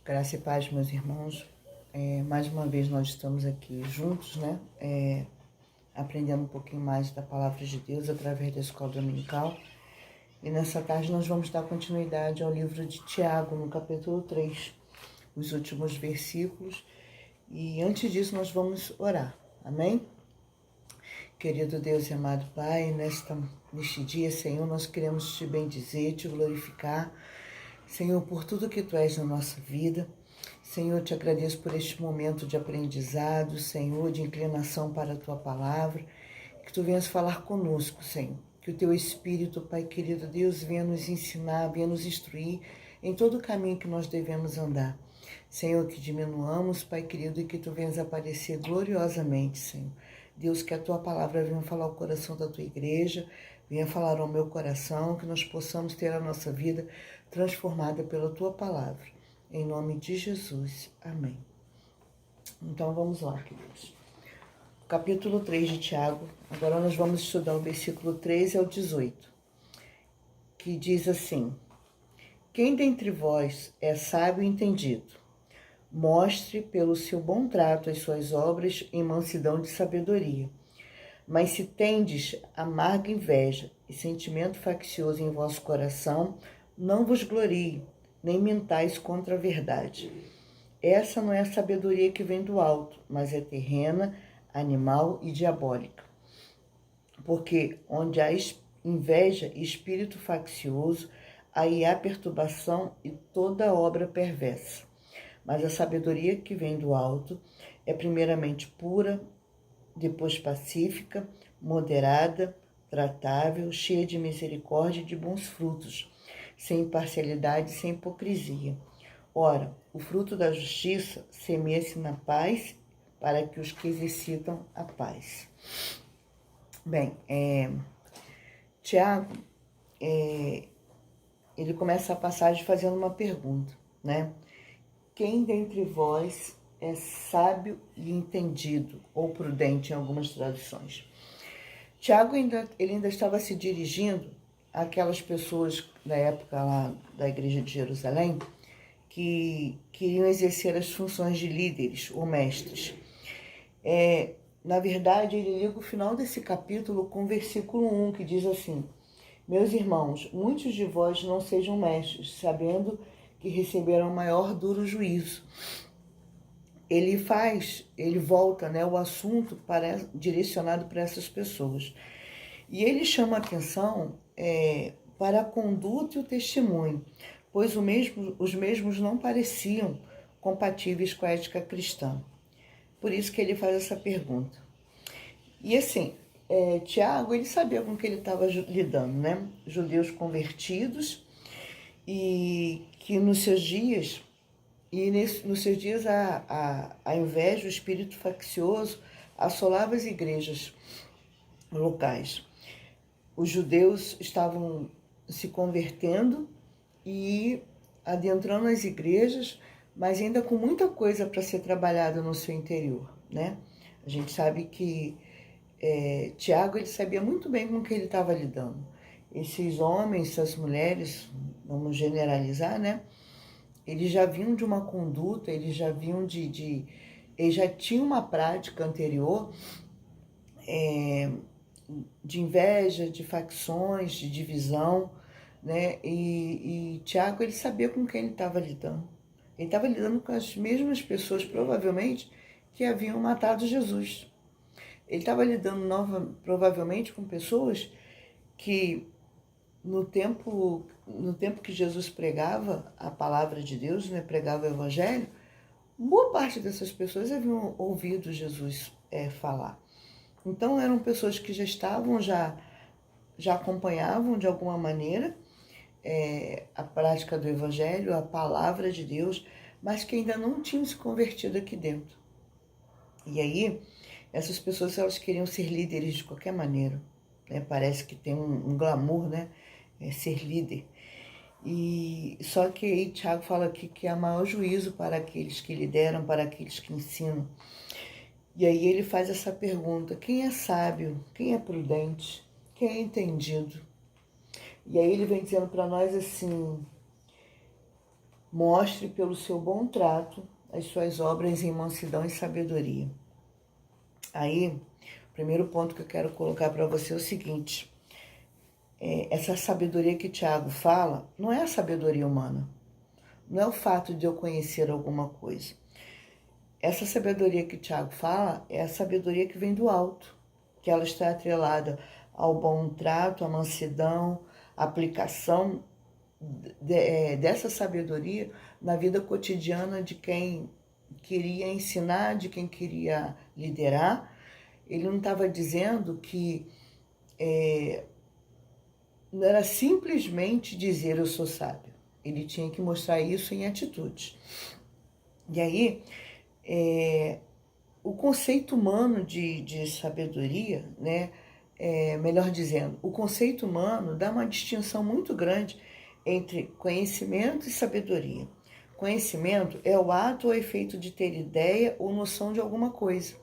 Graça e paz, meus irmãos. Mais uma vez nós estamos aqui juntos, né? Aprendendo um pouquinho mais da Palavra de Deus através da Escola Dominical. E nessa tarde nós vamos dar continuidade ao livro de Tiago, no capítulo 3, os últimos versículos. E antes disso nós vamos orar. Amém? Querido Deus e amado Pai, neste dia, Senhor, nós queremos te bendizer, te glorificar, Senhor, por tudo que Tu és na nossa vida. Senhor, te agradeço por este momento de aprendizado, Senhor, de inclinação para a Tua palavra, que Tu venhas falar conosco, Senhor. Que o Teu Espírito, Pai querido Deus, venha nos ensinar, venha nos instruir em todo o caminho que nós devemos andar. Senhor, que diminuamos, Pai querido, e que Tu venhas aparecer gloriosamente, Senhor. Deus, que a Tua palavra venha falar ao coração da Tua igreja, venha falar ao meu coração, que nós possamos ter a nossa vida transformada pela Tua palavra. Em nome de Jesus. Amém. Então vamos lá, queridos. Capítulo 3 de Tiago. Agora nós vamos estudar o versículo 13 ao 18, que diz assim: Quem dentre vós é sábio e entendido, mostre pelo seu bom trato as suas obras em mansidão de sabedoria. Mas se tendes amarga inveja e sentimento faccioso em vosso coração, não vos glorie, nem mentais contra a verdade. Essa não é a sabedoria que vem do alto, mas é terrena, animal e diabólica. Porque onde há inveja e espírito faccioso, aí há perturbação e toda obra perversa. Mas a sabedoria que vem do alto é primeiramente pura, depois pacífica, moderada, tratável, cheia de misericórdia e de bons frutos, sem imparcialidade e sem hipocrisia. Ora, o fruto da justiça semeia-se na paz para que os que exercitam a paz. Bem, Tiago, ele começa a passagem fazendo uma pergunta, né? Quem dentre vós é sábio e entendido, ou prudente em algumas traduções? Tiago ainda estava se dirigindo àquelas pessoas da época lá da igreja de Jerusalém que queriam exercer as funções de líderes ou mestres. Na verdade, ele liga o final desse capítulo com o versículo 1, que diz assim: Meus irmãos, muitos de vós não sejam mestres, sabendo que receberão maior duro juízo. Ele volta, né, o assunto direcionado para essas pessoas. E ele chama a atenção para a conduta e o testemunho, pois os mesmos não pareciam compatíveis com a ética cristã. Por isso que ele faz essa pergunta. E assim, Tiago, ele sabia com que ele estava lidando, né? Judeus convertidos e que nos seus dias a inveja, o espírito faccioso assolava as igrejas locais. Os judeus estavam se convertendo e adentrando as igrejas, mas ainda com muita coisa para ser trabalhada no seu interior, né? A gente sabe que Tiago, ele sabia muito bem com o que ele estava lidando. Esses homens, essas mulheres, vamos generalizar, né? Eles já vinham de uma conduta, eles já vinham eles já tinham uma prática anterior de inveja, de facções, de divisão, né? E Tiago, ele sabia com quem ele estava lidando. Ele estava lidando com as mesmas pessoas, provavelmente, que haviam matado Jesus. Ele estava lidando provavelmente com pessoas que no tempo que Jesus pregava a palavra de Deus, né, pregava o evangelho, boa parte dessas pessoas haviam ouvido Jesus falar. Então eram pessoas que já estavam, já acompanhavam de alguma maneira a prática do evangelho, a palavra de Deus, mas que ainda não tinham se convertido aqui dentro. E aí, essas pessoas, elas queriam ser líderes de qualquer maneira, né? Parece que tem um glamour, né? Ser líder. E só que aí Tiago fala aqui que há maior juízo para aqueles que lideram, para aqueles que ensinam. E aí ele faz essa pergunta: quem é sábio? Quem é prudente? Quem é entendido? E aí ele vem dizendo para nós assim: mostre pelo seu bom trato as suas obras em mansidão e sabedoria. Aí, o primeiro ponto que eu quero colocar para você é o seguinte: essa sabedoria que Tiago fala não é a sabedoria humana, não é o fato de eu conhecer alguma coisa. Essa sabedoria que Tiago fala é a sabedoria que vem do alto, que ela está atrelada ao bom trato, à mansidão, à aplicação dessa sabedoria na vida cotidiana de quem queria ensinar, de quem queria liderar. Ele não estava dizendo que não era simplesmente dizer eu sou sábio. Ele tinha que mostrar isso em atitudes. E aí, o conceito humano de sabedoria, né? Melhor dizendo, o conceito humano dá uma distinção muito grande entre conhecimento e sabedoria. Conhecimento é o ato ou efeito de ter ideia ou noção de alguma coisa.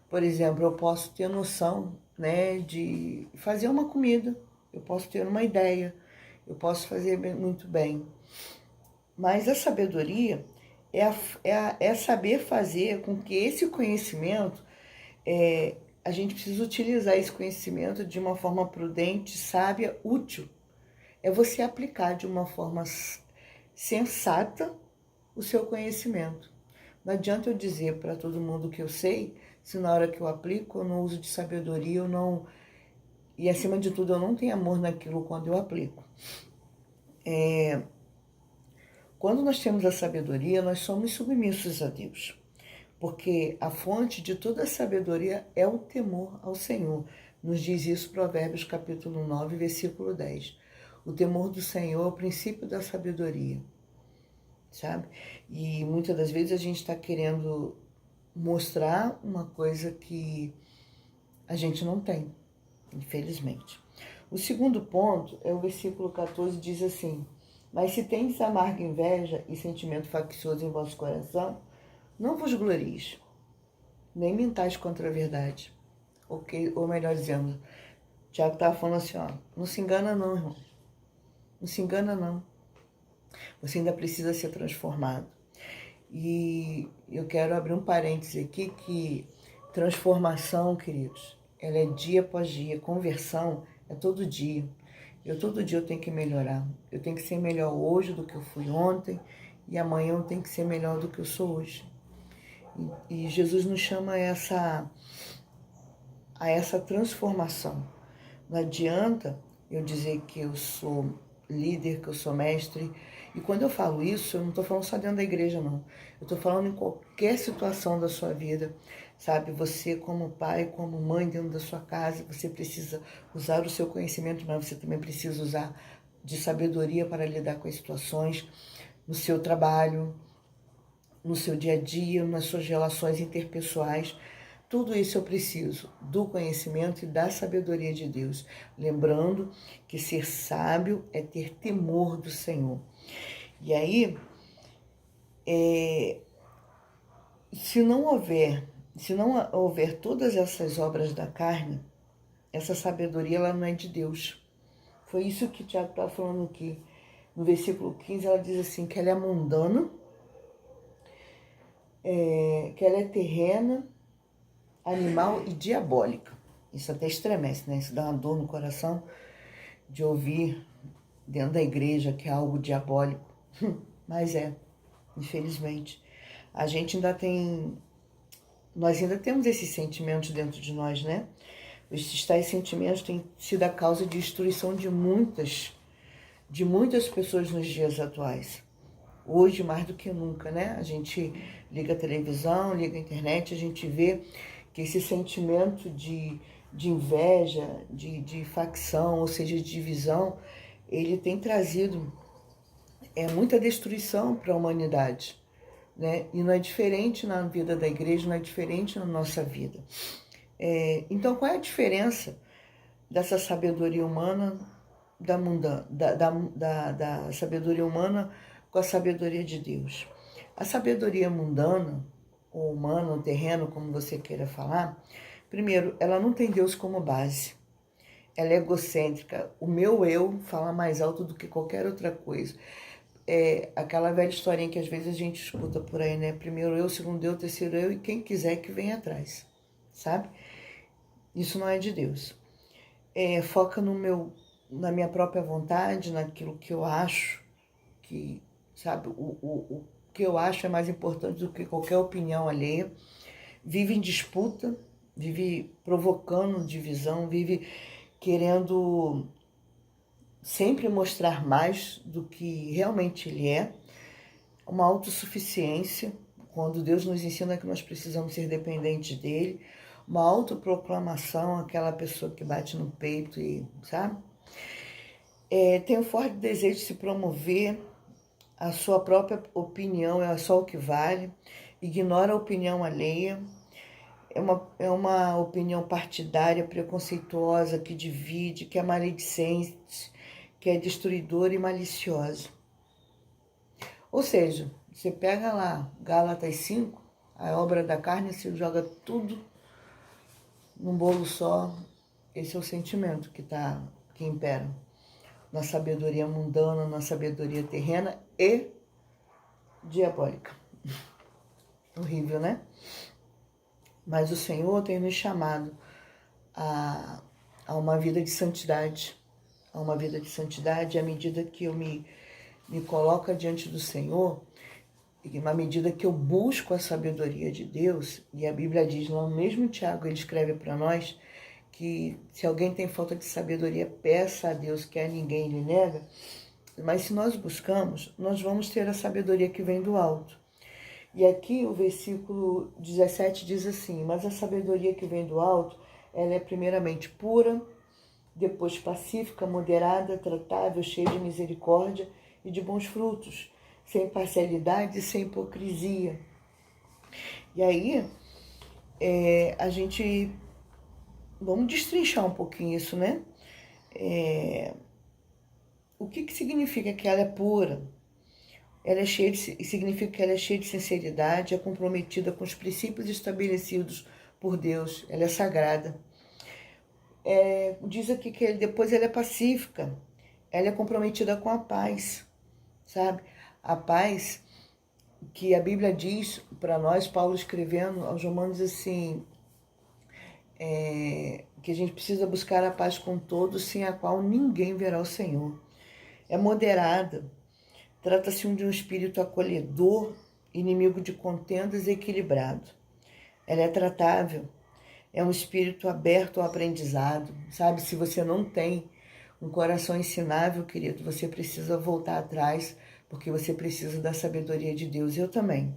Por exemplo, eu posso ter noção, né, de fazer uma comida, eu posso ter uma ideia, eu posso fazer muito bem. Mas a sabedoria é saber fazer com que esse conhecimento, a gente precisa utilizar esse conhecimento de uma forma prudente, sábia, útil. É você aplicar de uma forma sensata o seu conhecimento. Não adianta eu dizer para todo mundo que eu sei, se na hora que eu aplico eu não uso de sabedoria, eu não... E acima de tudo, eu não tenho amor naquilo quando eu aplico. Quando nós temos a sabedoria, nós somos submissos a Deus. Porque a fonte de toda a sabedoria é o temor ao Senhor. Nos diz isso Provérbios capítulo 9, versículo 10. O temor do Senhor é o princípio da sabedoria, sabe? E muitas das vezes a gente está querendo mostrar uma coisa que a gente não tem, infelizmente. O segundo ponto é o versículo 14, diz assim: mas se tendes amarga inveja e sentimento faccioso em vosso coração, não vos glorieis, nem mentais contra a verdade. Ou melhor dizendo, Tiago estava falando assim, ó, não se engana não, irmão. Não se engana não. Você ainda precisa ser transformado. E eu quero abrir um parêntese aqui que transformação, queridos, ela é dia após dia. Conversão é todo dia. Todo dia eu tenho que melhorar. Eu tenho que ser melhor hoje do que eu fui ontem. E amanhã eu tenho que ser melhor do que eu sou hoje. E Jesus nos chama a essa transformação. Não adianta eu dizer que eu sou líder, que eu sou mestre. E quando eu falo isso, eu não estou falando só dentro da igreja, não. Eu estou falando em qualquer situação da sua vida, sabe? Você como pai, como mãe dentro da sua casa, você precisa usar o seu conhecimento, mas você também precisa usar de sabedoria para lidar com as situações no seu trabalho, no seu dia a dia, nas suas relações interpessoais. Tudo isso eu preciso do conhecimento e da sabedoria de Deus. Lembrando que ser sábio é ter temor do Senhor. E aí, se não houver todas essas obras da carne, essa sabedoria ela não é de Deus. Foi isso que o Tiago está falando aqui. No versículo 15, ela diz assim, que ela é mundana, que ela é terrena, animal e diabólica. Isso até estremece, né? Isso dá uma dor no coração de ouvir dentro da igreja que é algo diabólico. Mas infelizmente. A gente nós ainda temos esses sentimentos dentro de nós, né? Esses tais sentimentos têm sido a causa de destruição de muitas pessoas nos dias atuais. Hoje, mais do que nunca, né? A gente liga a televisão, liga a internet, a gente vê que esse sentimento de inveja, de facção, ou seja, de divisão, ele tem trazido muita destruição para a humanidade, né? E não é diferente na vida da igreja, não é diferente na nossa vida. Então, qual é a diferença dessa sabedoria humana da sabedoria humana com a sabedoria de Deus? A sabedoria mundana, ou humana, ou terreno, como você queira falar, primeiro, ela não tem Deus como base. Ela é egocêntrica. O meu eu fala mais alto do que qualquer outra coisa. aquela velha historinha que às vezes a gente escuta por aí, né? Primeiro eu, segundo eu, terceiro eu e quem quiser que venha atrás, sabe? Isso não é de Deus. Foca na minha própria vontade, naquilo que eu acho, que, sabe, o que eu acho é mais importante do que qualquer opinião alheia. Vive em disputa, vive provocando divisão, vive querendo sempre mostrar mais do que realmente ele é. Uma autossuficiência, quando Deus nos ensina que nós precisamos ser dependentes dele. Uma autoproclamação, aquela pessoa que bate no peito e, sabe? Tem um forte desejo de se promover, a sua própria opinião é só o que vale, ignora a opinião alheia, é uma opinião partidária, preconceituosa, que divide, que é maledicente, que é destruidora e maliciosa. Ou seja, você pega lá Gálatas 5, a obra da carne, você joga tudo num bolo só. Esse é o sentimento que impera na sabedoria mundana, na sabedoria terrena e diabólica. Horrível, né? Mas o Senhor tem nos chamado a uma vida de santidade, a uma vida de santidade, à medida que eu me coloco diante do Senhor, e à medida que eu busco a sabedoria de Deus, e a Bíblia diz lá no mesmo Tiago, ele escreve para nós, que se alguém tem falta de sabedoria, peça a Deus, que a ninguém lhe nega. Mas se nós buscamos, nós vamos ter a sabedoria que vem do alto. E aqui o versículo 17 diz assim: mas a sabedoria que vem do alto, ela é primeiramente pura, depois pacífica, moderada, tratável, cheia de misericórdia e de bons frutos, sem parcialidade e sem hipocrisia. E aí, a gente... Vamos destrinchar um pouquinho isso, né? O que significa que ela é pura? Significa que ela é cheia de sinceridade, é comprometida com os princípios estabelecidos por Deus, ela é sagrada. Diz aqui que depois ela é pacífica, ela é comprometida com a paz, sabe? A paz que a Bíblia diz para nós, Paulo escrevendo aos Romanos assim, que a gente precisa buscar a paz com todos, sem a qual ninguém verá o Senhor. É moderada, trata-se de um espírito acolhedor, inimigo de contendas e equilibrado. Ela é tratável, é um espírito aberto ao aprendizado, sabe? Se você não tem um coração ensinável, querido, você precisa voltar atrás, porque você precisa da sabedoria de Deus. Eu também.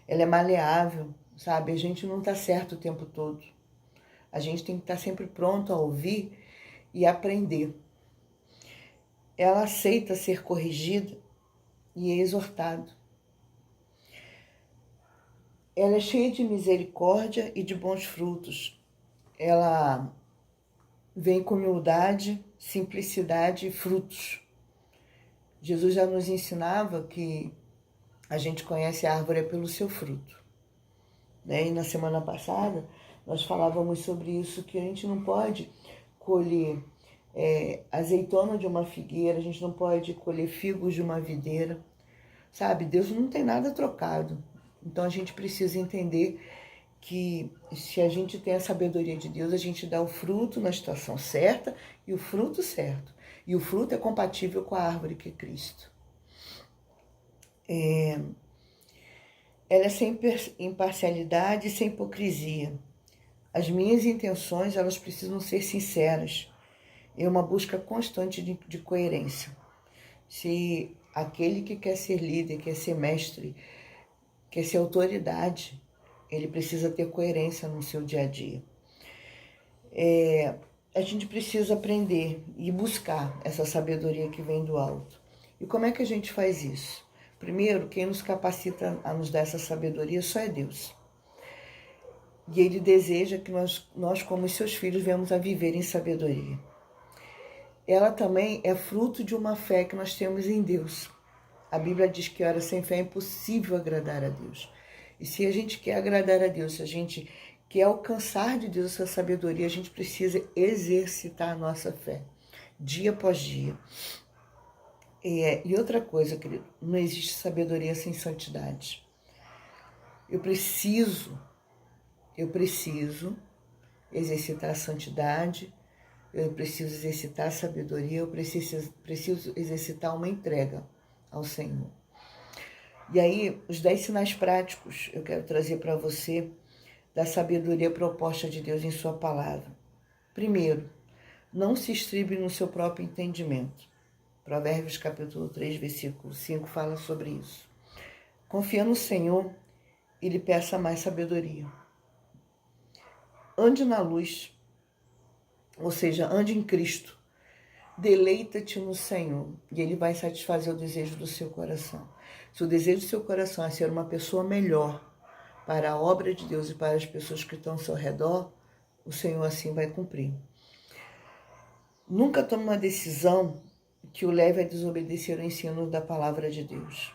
Ela é maleável, sabe? A gente não está certo o tempo todo. A gente tem que estar sempre pronto a ouvir e aprender. Ela aceita ser corrigida e é exortado. Ela é cheia de misericórdia e de bons frutos. Ela vem com humildade, simplicidade e frutos. Jesus já nos ensinava que a gente conhece a árvore pelo seu fruto, né? E na semana passada nós falávamos sobre isso, que a gente não pode colher azeitona de uma figueira, a gente não pode colher figos de uma videira, sabe? Deus não tem nada trocado. Então a gente precisa entender que se a gente tem a sabedoria de Deus, a gente dá o fruto na situação certa e o fruto certo. E o fruto é compatível com a árvore que é Cristo. Ela é sem imparcialidade e sem hipocrisia. As minhas intenções, elas precisam ser sinceras. É uma busca constante de coerência. Se aquele que quer ser líder, quer ser mestre, quer ser autoridade, ele precisa ter coerência no seu dia a dia. A gente precisa aprender e buscar essa sabedoria que vem do alto. E como é que a gente faz isso? Primeiro, quem nos capacita a nos dar essa sabedoria só é Deus. E Ele deseja que nós como seus filhos, venhamos a viver em sabedoria. Ela também é fruto de uma fé que nós temos em Deus. A Bíblia diz que, ora, sem fé é impossível agradar a Deus. E se a gente quer agradar a Deus, se a gente quer alcançar de Deus essa sabedoria, a gente precisa exercitar a nossa fé, dia após dia. E outra coisa, querido, não existe sabedoria sem santidade. Eu preciso exercitar a santidade, eu preciso exercitar a sabedoria, eu preciso exercitar uma entrega ao Senhor. E aí, os 10 sinais práticos eu quero trazer para você da sabedoria proposta de Deus em sua palavra. Primeiro, não se estribe no seu próprio entendimento. Provérbios capítulo 3, versículo 5 fala sobre isso. Confia no Senhor e lhe peça mais sabedoria. Ande na luz, ou seja, ande em Cristo. Deleita-te no Senhor e Ele vai satisfazer o desejo do seu coração. Se o desejo do seu coração é ser uma pessoa melhor para a obra de Deus e para as pessoas que estão ao seu redor, o Senhor assim vai cumprir. Nunca tome uma decisão que o leve a desobedecer o ensino da palavra de Deus.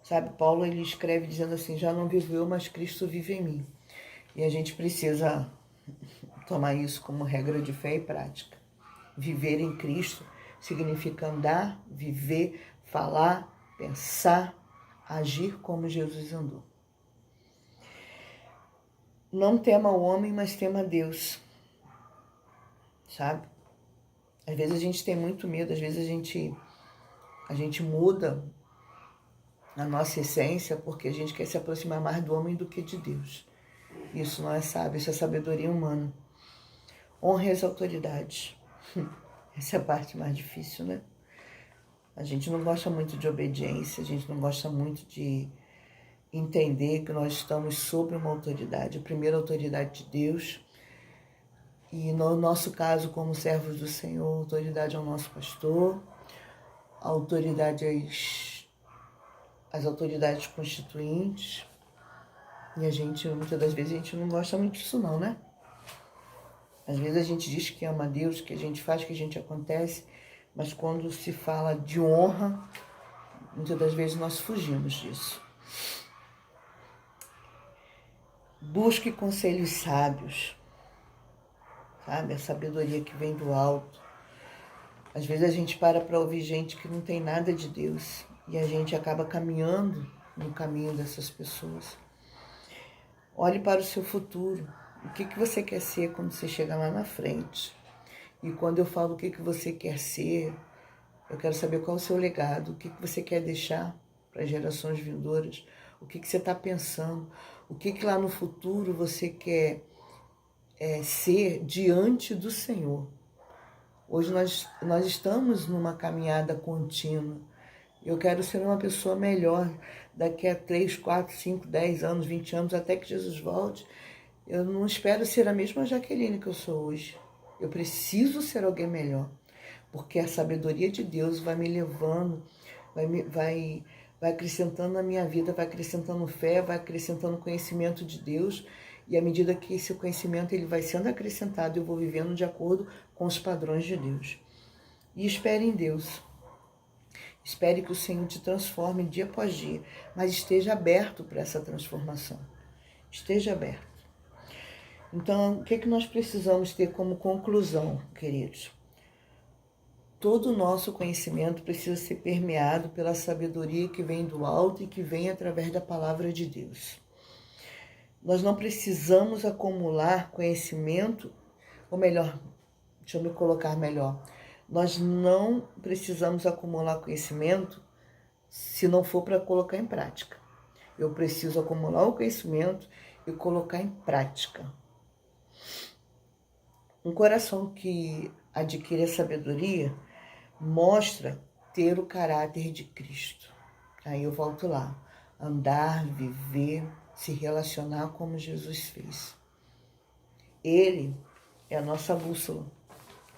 Sabe, Paulo ele escreve dizendo assim, já não vivo eu, mas Cristo vive em mim. E a gente precisa tomar isso como regra de fé e prática. Viver em Cristo significa andar, viver, falar, pensar, agir como Jesus andou. Não tema o homem, mas tema Deus. Sabe? Às vezes a gente tem muito medo, às vezes a gente muda a nossa essência porque a gente quer se aproximar mais do homem do que de Deus. Isso não é sábio, isso é sabedoria humana. Honre as autoridades. Essa é a parte mais difícil, né? A gente não gosta muito de obediência, a gente não gosta muito de entender que nós estamos sob uma autoridade, a primeira autoridade de Deus. E no nosso caso, como servos do Senhor, a autoridade é o nosso pastor, a autoridade é as autoridades constituintes. E a gente, muitas das vezes, a gente não gosta muito disso não, né? Às vezes a gente diz que ama Deus, que a gente faz, que a gente acontece, mas quando se fala de honra, muitas das vezes nós fugimos disso. Busque conselhos sábios, sabe? A sabedoria que vem do alto. Às vezes a gente para ouvir gente que não tem nada de Deus e a gente acaba caminhando no caminho dessas pessoas. Olhe para o seu futuro. O que você quer ser quando você chegar lá na frente? E quando eu falo o que você quer ser, eu quero saber qual é o seu legado, o que você quer deixar para as gerações vindouras, o que você está pensando, o que lá no futuro você quer ser diante do Senhor. Hoje nós estamos numa caminhada contínua. Eu quero ser uma pessoa melhor daqui a 3, 4, 5, 10 anos, 20 anos, até que Jesus volte. Eu não espero ser a mesma Jaqueline que eu sou hoje. Eu preciso ser alguém melhor, porque a sabedoria de Deus vai me levando, vai acrescentando na minha vida, vai acrescentando fé, vai acrescentando conhecimento de Deus, e à medida que esse conhecimento ele vai sendo acrescentado, eu vou vivendo de acordo com os padrões de Deus. E espere em Deus. Espere que o Senhor te transforme dia após dia, mas esteja aberto para essa transformação. Esteja aberto. Então, o que nós precisamos ter como conclusão, queridos? Todo o nosso conhecimento precisa ser permeado pela sabedoria que vem do alto e que vem através da palavra de Deus. Nós não precisamos acumular conhecimento, ou melhor, deixa eu me colocar melhor. Nós não precisamos acumular conhecimento se não for para colocar em prática. Eu preciso acumular o conhecimento e colocar em prática. Um coração que adquire a sabedoria mostra ter o caráter de Cristo. Aí eu volto lá. Andar, viver, se relacionar como Jesus fez. Ele é a nossa bússola.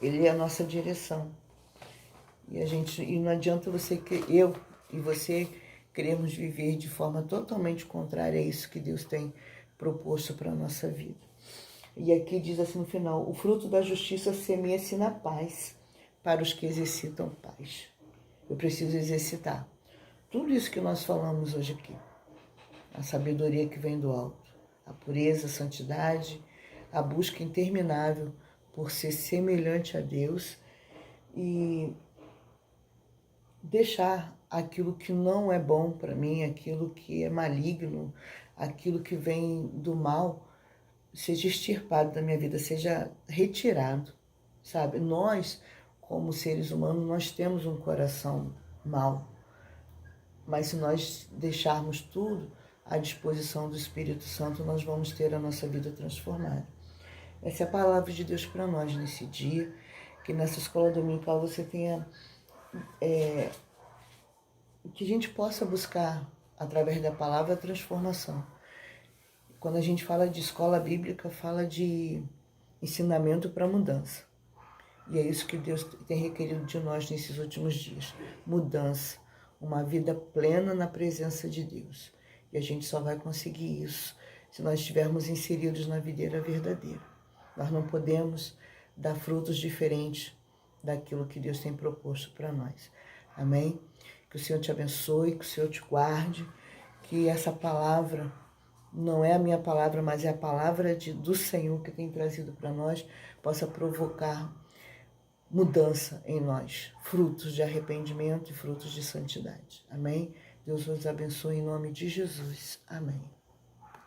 Ele é a nossa direção. E não adianta eu e você queremos viver de forma totalmente contrária a isso que Deus tem proposto para a nossa vida. E aqui diz assim no final, o fruto da justiça semeia-se na paz para os que exercitam paz. Eu preciso exercitar tudo isso que nós falamos hoje aqui. A sabedoria que vem do alto, a pureza, a santidade, a busca interminável por ser semelhante a Deus e deixar aquilo que não é bom para mim, aquilo que é maligno, aquilo que vem do mal, seja extirpado da minha vida, seja retirado, sabe? Nós, como seres humanos, nós temos um coração mau, mas se nós deixarmos tudo à disposição do Espírito Santo, nós vamos ter a nossa vida transformada. Essa é a palavra de Deus para nós nesse dia, que nessa escola dominical você tenha, que a gente possa buscar, através da palavra, a transformação. Quando a gente fala de escola bíblica, fala de ensinamento para mudança. E é isso que Deus tem requerido de nós nesses últimos dias. Mudança, uma vida plena na presença de Deus. E a gente só vai conseguir isso se nós estivermos inseridos na videira verdadeira. Nós não podemos dar frutos diferentes daquilo que Deus tem proposto para nós. Amém? Que o Senhor te abençoe, que o Senhor te guarde, que essa palavra não é a minha palavra, mas é a palavra do Senhor que tem trazido para nós, possa provocar mudança em nós, frutos de arrependimento e frutos de santidade. Amém? Deus vos abençoe em nome de Jesus. Amém.